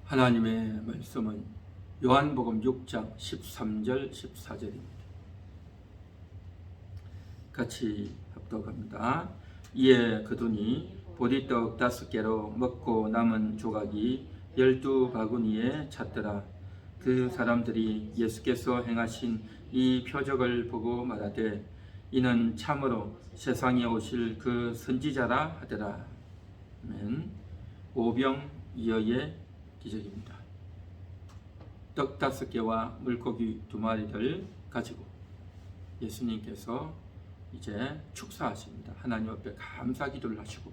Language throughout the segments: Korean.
하나님의 말씀은 요한복음 6장 13절 14절입니다. 같이 합독합니다. 이에 그들이 보리떡 5개로 먹고 남은 조각이 12바구니에 찼더라. 그 사람들이 예수께서 행하신 이 표적을 보고 말하되 이는 참으로 세상에 오실 그 선지자라 하더라. 아멘. 오병이어의 기적입니다. 떡 5개와 물고기 2마리를 가지고 예수님께서 이제 축사하십니다. 하나님 앞에 감사 기도를 하시고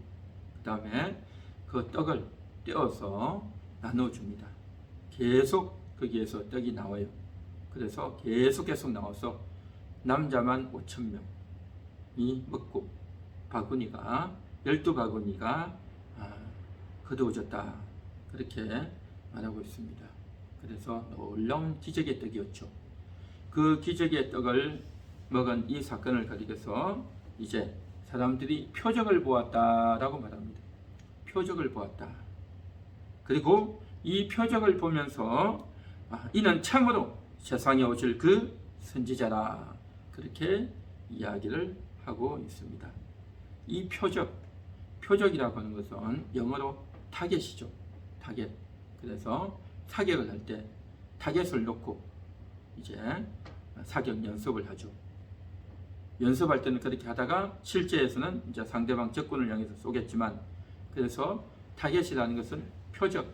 그 다음에 그 떡을 떼어서 나눠줍니다. 계속 거기에서 떡이 나와요. 그래서 계속 나와서 남자만 5,000명이 먹고 바구니가 12바구니가 거두어졌다. 그렇게 말하고 있습니다. 그래서 놀라운 기적의 떡이었죠. 그 기적의 떡을 먹은 이 사건을 가리켜서 이제 사람들이 표적을 보았다라고 말합니다. 표적을 보았다. 그리고 이 표적을 보면서 이는 참으로 세상에 오실 그 선지자라. 그렇게 이야기를 하고 있습니다. 이 표적이라고 하는 것은 영어로 타겟이죠. 타겟. 그래서 사격을 할 때 타겟을 놓고 이제 사격 연습을 하죠. 연습할 때는 그렇게 하다가 실제에서는 이제 상대방 적군을 향해서 쏘겠지만, 그래서 타겟이라는 것은 표적,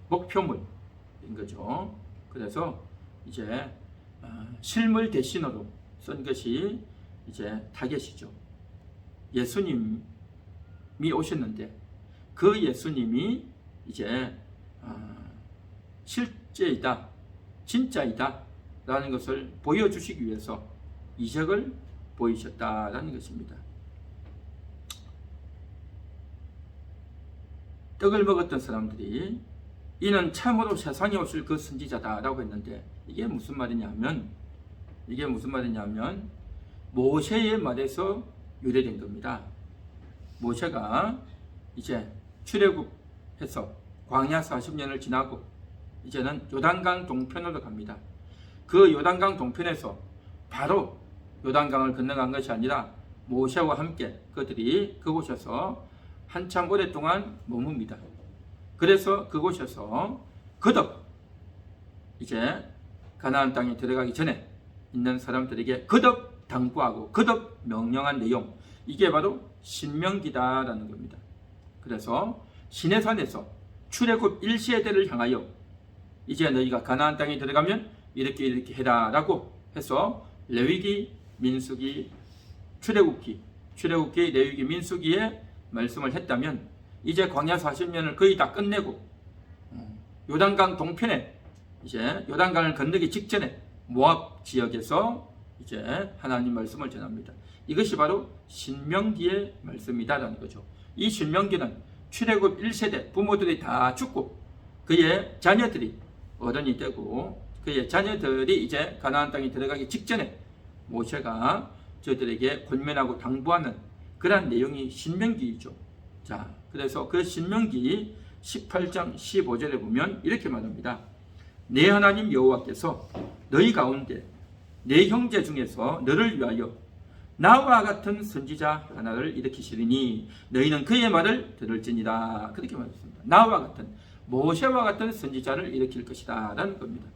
목표물인 거죠. 그래서 이제 실물 대신으로 쓴 것이 이제 타겟이죠. 예수님이 오셨는데 그 예수님이 이제 실제이다, 진짜이다 라는 것을 보여주시기 위해서 이적을 보이셨다라는 것입니다. 떡을 먹었던 사람들이 이는 참으로 세상에 오실 그 선지자다라고 했는데, 이게 무슨 말이냐면 모세의 말에서 유래된 겁니다. 모세가 이제 출애굽해서 광야 40년을 지나고 이제는 요단강 동편으로 갑니다. 그 요단강 동편에서 바로 요단강을 건너간 것이 아니라 모세와 함께 그들이 그곳에서 한참 오랫동안 머뭅니다. 그래서 그곳에서 거듭 이제 가나안 땅에 들어가기 전에 있는 사람들에게 거듭 당부하고 거듭 명령한 내용, 이게 바로 신명기다라는 겁니다. 그래서 시내산에서 출애굽 1세대를 향하여 이제 너희가 가나안 땅에 들어가면 이렇게 해라 라고 해서 레위기, 민수기, 출애굽기, 레위기, 민수기에 말씀을 했다면, 이제 광야 40년을 거의 다 끝내고 요단강 동편에 이제 요단강을 건너기 직전에 모압 지역에서 이제 하나님 말씀을 전합니다. 이것이 바로 신명기의 말씀이다라는 거죠. 이 신명기는 출애굽 1세대 부모들이 다 죽고 그의 자녀들이 어른이 되고 그의 자녀들이 이제 가나안 땅에 들어가기 직전에 모세가 저들에게 권면하고 당부하는 그러한 내용이 신명기이죠. 자, 그래서 그 신명기 18장 15절에 보면 이렇게 말합니다. 내 하나님 여호와께서 너희 가운데 내 형제 중에서 너를 위하여 나와 같은 선지자 하나를 일으키시리니 너희는 그의 말을 들을지니라. 그렇게 말했습니다. 나와 같은, 모세와 같은 선지자를 일으킬 것이다 라는 겁니다.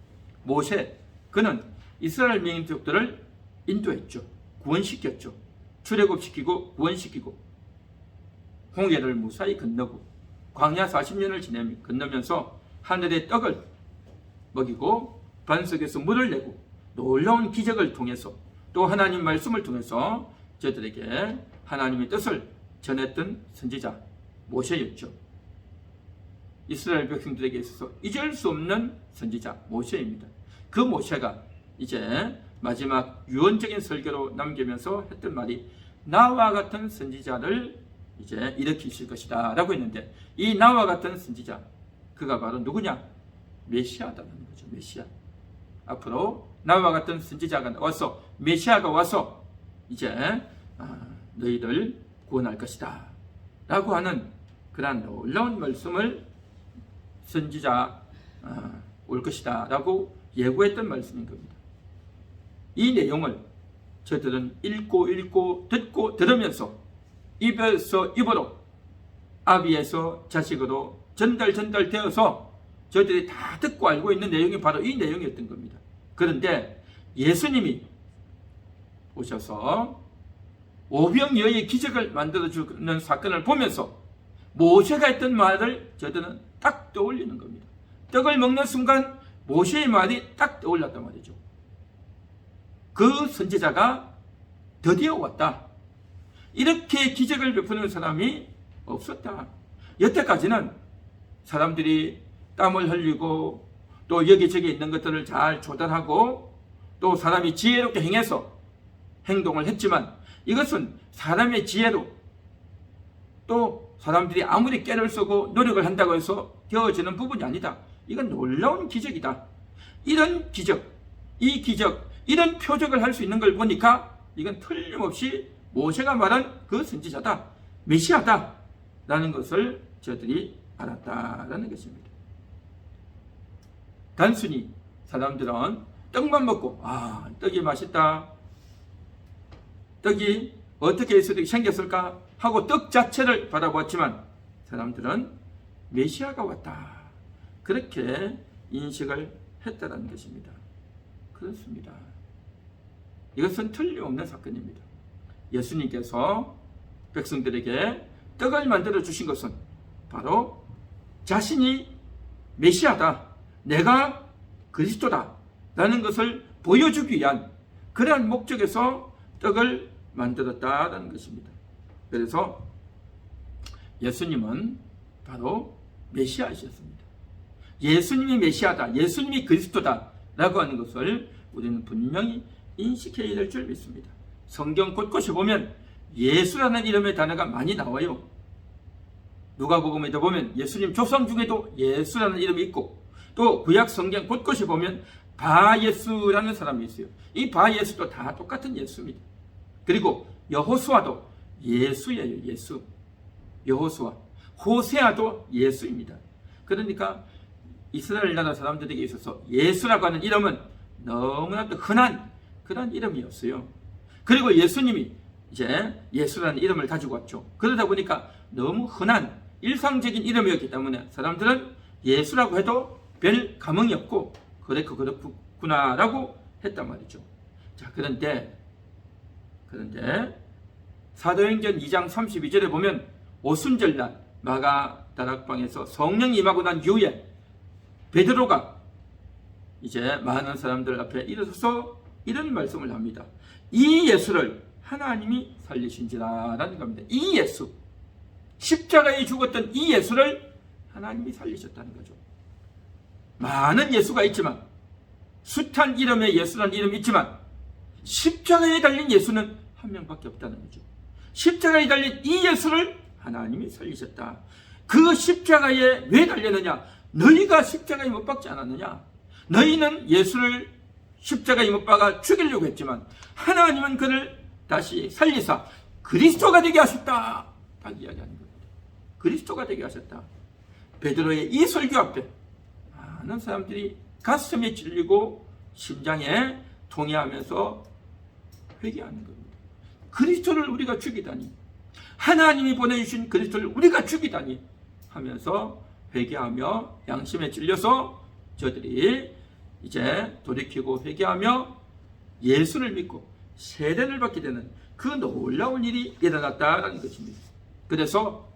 모세, 그는 이스라엘 민족들을 인도했죠. 구원시켰죠. 출애굽시키고 구원시키고 홍해를 무사히 건너고 광야 40년을 건너면서 하늘의 떡을 먹이고 반석에서 물을 내고 놀라운 기적을 통해서 또 하나님 말씀을 통해서 저들에게 하나님의 뜻을 전했던 선지자 모세였죠. 이스라엘 백성들에게 있어서 잊을 수 없는 선지자 모세입니다. 그 모세가 이제 마지막 유언적인 설교로 남기면서 했던 말이 나와 같은 선지자를 이제 일으키실 것이다 라고 했는데, 이 나와 같은 선지자, 그가 바로 누구냐? 메시아다라는 거죠. 메시아. 앞으로 나와 같은 선지자가 와서, 메시아가 와서 이제 너희를 구원할 것이다 라고 하는 그러한 놀라운 말씀을 선지자 올 것이다 라고 예고했던 말씀인 겁니다. 이 내용을 저들은 읽고 듣고 들으면서 입에서 입으로 아비에서 자식으로 전달되어서 저들이 다 듣고 알고 있는 내용이 바로 이 내용이었던 겁니다. 그런데 예수님이 오셔서 오병이어의 기적을 만들어주는 사건을 보면서 모세가 했던 말을 저들은 딱 떠올리는 겁니다. 떡을 먹는 순간 모세의 말이 딱 떠올랐단 말이죠. 그 선지자가 드디어 왔다. 이렇게 기적을 베푸는 사람이 없었다. 여태까지는 사람들이 땀을 흘리고 또 여기저기 있는 것들을 잘 조달하고 또 사람이 지혜롭게 행해서 행동을 했지만 이것은 사람의 지혜로 또 사람들이 아무리 깨를 쓰고 노력을 한다고 해서 되어지는 부분이 아니다. 이건 놀라운 기적이다. 이런 기적, 이 기적, 이런 표적을 할 수 있는 걸 보니까 이건 틀림없이 모세가 말한 그 선지자다, 메시아다 라는 것을 저들이 알았다라는 것입니다. 단순히 사람들은 떡만 먹고 떡이 맛있다, 떡이 어떻게 해서 생겼을까 하고 떡 자체를 바라보았지만 사람들은 메시아가 왔다, 그렇게 인식을 했다는 것입니다. 그렇습니다. 이것은 틀림없는 사건입니다. 예수님께서 백성들에게 떡을 만들어 주신 것은 바로 자신이 메시아다, 내가 그리스도다 라는 것을 보여주기 위한 그러한 목적에서 떡을 만들었다라는 것입니다. 그래서 예수님은 바로 메시아이셨습니다. 예수님이 메시아다, 예수님이 그리스도다 라고 하는 것을 우리는 분명히 인식해야 될 줄 믿습니다. 성경 곳곳에 보면 예수라는 이름의 단어가 많이 나와요. 누가복음에도 보면 예수님 조상 중에도 예수라는 이름이 있고 또 구약 성경 곳곳에 보면 바예수라는 사람이 있어요. 이 바예수도 다 똑같은 예수입니다. 그리고 여호수아도 예수예요. 예수. 여호수아. 호세아도 예수입니다. 그러니까 이스라엘 나라 사람들에게 있어서 예수라고 하는 이름은 너무나도 흔한 그런 이름이었어요. 그리고 예수님이 이제 예수라는 이름을 가지고 왔죠. 그러다 보니까 너무 흔한 일상적인 이름이었기 때문에 사람들은 예수라고 해도 별 감흥이 없고 그렇구나라고 했단 말이죠. 자, 그런데 사도행전 2장 32절에 보면 오순절날 마가다락방에서 성령이 임하고 난 이후에 베드로가 이제 많은 사람들 앞에 일어서서 이런 말씀을 합니다. 이 예수를 하나님이 살리신지라라는 겁니다. 이 예수, 십자가에 죽었던 이 예수를 하나님이 살리셨다는 거죠. 많은 예수가 있지만, 숱한 이름의 예수라는 이름이 있지만 십자가에 달린 예수는 한 명밖에 없다는 거죠. 십자가에 달린 이 예수를 하나님이 살리셨다. 그 십자가에 왜 달렸느냐? 너희가 십자가에 못 박지 않았느냐? 너희는 예수를 십자가에 못 박아 죽이려고 했지만 하나님은 그를 다시 살리사 그리스도가 되게 하셨다. 딱 이야기하는 겁니다. 그리스도가 되게 하셨다. 베드로의 이 설교 앞에 많은 사람들이 가슴에 찔리고 심장에 동의하면서 회개하는 겁니다. 그리스도를 우리가 죽이다니, 하나님이 보내주신 그리스도를 우리가 죽이다니 하면서 회개하며 양심에 찔려서 저들이 이제 돌이키고 회개하며 예수를 믿고 세례를 받게 되는 그 놀라운 일이 일어났다는 것입니다. 그래서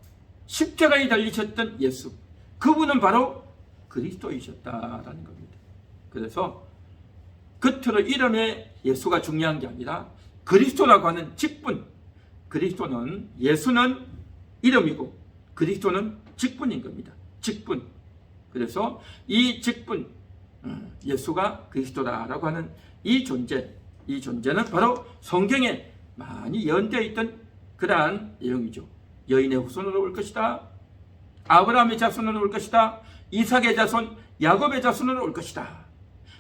십자가에 달리셨던 예수, 그분은 바로 그리스도이셨다라는 겁니다. 그래서 겉으로 이름의 예수가 중요한 게 아니라 그리스도라고 하는 직분, 그리스도는, 예수는 이름이고 그리스도는 직분인 겁니다. 직분. 그래서 이 직분, 예수가 그리스도다라고 하는 이 존재는 바로 성경에 많이 연되어 있던 그러한 내용이죠. 여인의 후손으로 올 것이다. 아브라함의 자손으로 올 것이다. 이삭의 자손, 야곱의 자손으로 올 것이다.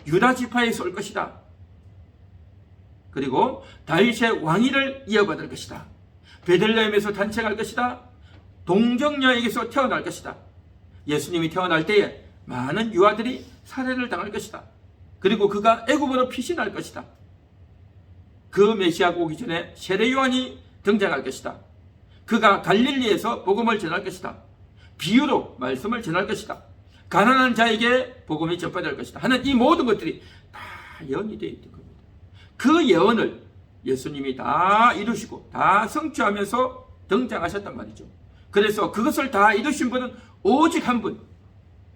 유다 지파에서 올 것이다. 그리고 다윗의 왕위를 이어받을 것이다. 베들레헴에서 탄생할 것이다. 동정녀에게서 태어날 것이다. 예수님이 태어날 때에 많은 유아들이 살해를 당할 것이다. 그리고 그가 애굽으로 피신할 것이다. 그 메시아가 오기 전에 세례 요한이 등장할 것이다. 그가 갈릴리에서 복음을 전할 것이다. 비유로 말씀을 전할 것이다. 가난한 자에게 복음이 전파될 것이다 하는 이 모든 것들이 다 예언이 되어 있던 겁니다. 그 예언을 예수님이 다 이루시고 다 성취하면서 등장하셨단 말이죠. 그래서 그것을 다 이루신 분은 오직 한 분,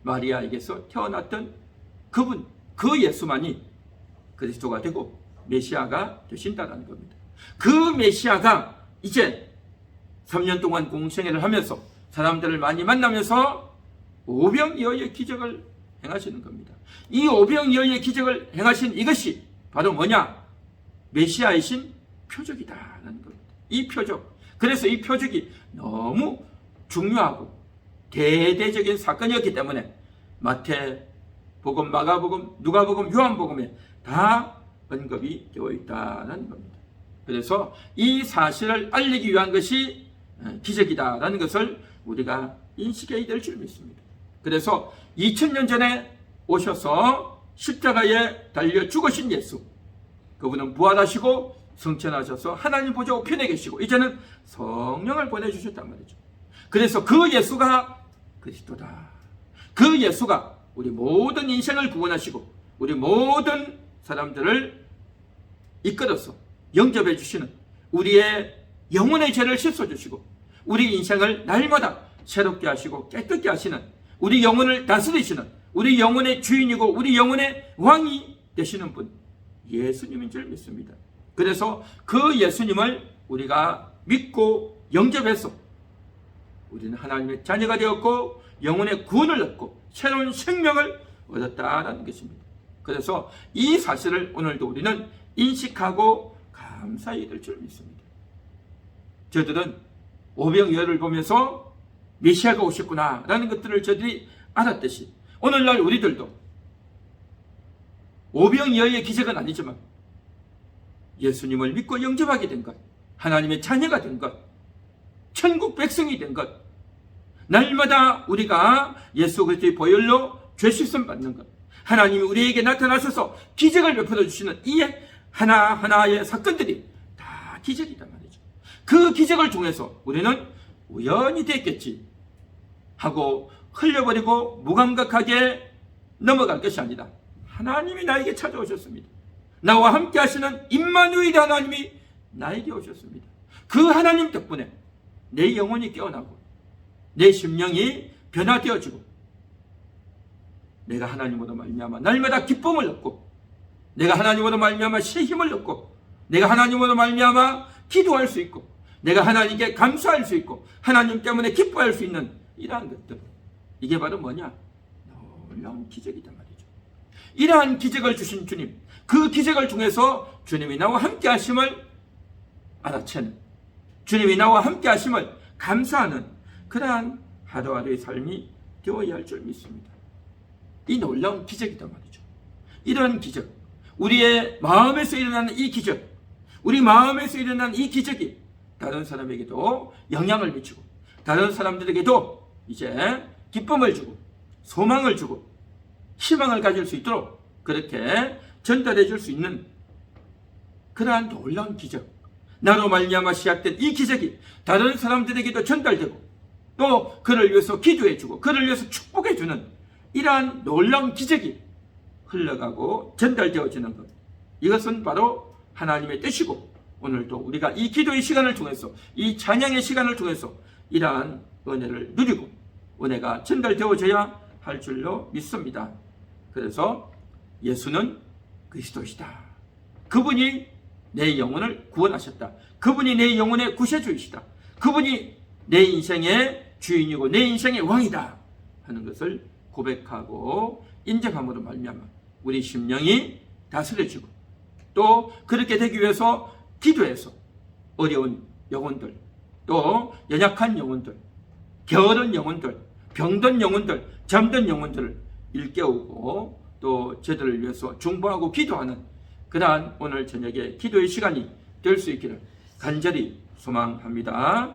마리아에게서 태어났던 그분, 그 예수만이 그리스도가 되고 메시아가 되신다는 겁니다. 그 메시아가 이제 3년 동안 공생애를 하면서 사람들을 많이 만나면서 오병이어의 기적을 행하시는 겁니다. 이 오병이어의 기적을 행하신 이것이 바로 뭐냐? 메시아이신 표적이다라는 겁니다. 이 표적. 그래서 이 표적이 너무 중요하고 대대적인 사건이었기 때문에 마태복음, 마가복음, 누가복음, 요한복음에 다 언급이 되어 있다는 겁니다. 그래서 이 사실을 알리기 위한 것이 기적이다라는 것을 우리가 인식해야 될 줄 믿습니다. 그래서 2000년 전에 오셔서 십자가에 달려 죽으신 예수, 그분은 부활하시고 승천하셔서 하나님 보좌 우편에 계시고 이제는 성령을 보내주셨단 말이죠. 그래서 그 예수가 그리스도다. 그 예수가 우리 모든 인생을 구원하시고 우리 모든 사람들을 이끌어서 영접해 주시는, 우리의 영혼의 죄를 씻어주시고 우리 인생을 날마다 새롭게 하시고 깨끗게 하시는, 우리 영혼을 다스리시는, 우리 영혼의 주인이고 우리 영혼의 왕이 되시는 분, 예수님인 줄 믿습니다. 그래서 그 예수님을 우리가 믿고 영접해서 우리는 하나님의 자녀가 되었고 영혼의 구원을 얻고 새로운 생명을 얻었다는 것입니다. 그래서 이 사실을 오늘도 우리는 인식하고 감사해야 될 줄 믿습니다. 저들은 오병이어를 보면서 메시아가 오셨구나 라는 것들을 저들이 알았듯이 오늘날 우리들도 오병이어의 기적은 아니지만 예수님을 믿고 영접하게 된 것, 하나님의 자녀가 된 것, 천국 백성이 된 것, 날마다 우리가 예수 그리스도의 보혈로 죄 씻음 받는 것, 하나님이 우리에게 나타나셔서 기적을 베풀어 주시는 이 하나하나의 사건들이 다 기적이단 말이죠. 그 기적을 통해서 우리는 우연히 됐겠지 하고 흘려버리고 무감각하게 넘어갈 것이 아니라 하나님이 나에게 찾아오셨습니다. 나와 함께 하시는 임마누엘 하나님이 나에게 오셨습니다. 그 하나님 덕분에 내 영혼이 깨어나고 내 심령이 변화되어지고 내가 하나님으로 말미암아 날마다 기쁨을 얻고 내가 하나님으로 말미암아 새 힘을 얻고 내가 하나님으로 말미암아 기도할 수 있고 내가 하나님께 감사할 수 있고 하나님 때문에 기뻐할 수 있는 이러한 것들, 이게 바로 뭐냐? 놀라운 기적이다 말이죠. 이러한 기적을 주신 주님, 그 기적을 통해서 주님이 나와 함께 하심을 알아채는, 주님이 나와 함께 하심을 감사하는 그러한 하루하루의 삶이 되어야 할 줄 믿습니다. 이 놀라운 기적이다 말이죠. 이런 기적, 우리의 마음에서 일어나는 이 기적, 우리 마음에서 일어나는 이 기적이 다른 사람에게도 영향을 미치고 다른 사람들에게도 이제 기쁨을 주고 소망을 주고 희망을 가질 수 있도록 그렇게 전달해 줄 수 있는 그러한 놀라운 기적, 나로 말미암아 시작된 이 기적이 다른 사람들에게도 전달되고 또 그를 위해서 기도해 주고 그를 위해서 축복해 주는 이러한 놀라운 기적이 흘러가고 전달되어지는 것, 이것은 바로 하나님의 뜻이고 오늘도 우리가 이 기도의 시간을 통해서 이 찬양의 시간을 통해서 이러한 은혜를 누리고 은혜가 전달되어져야 할 줄로 믿습니다. 그래서 예수는 그리스도이시다. 그분이 내 영혼을 구원하셨다. 그분이 내 영혼의 구세주이시다. 그분이 내 인생의 주인이고 내 인생의 왕이다 하는 것을 고백하고 인정함으로 말미암아 우리 심령이 다스려지고 또 그렇게 되기 위해서 기도해서 어려운 영혼들, 또 연약한 영혼들, 게으른 영혼들, 병든 영혼들, 잠든 영혼들을 일깨우고 또 저들을 위해서 중보하고 기도하는 그러한 오늘 저녁에 기도의 시간이 될 수 있기를 간절히 소망합니다.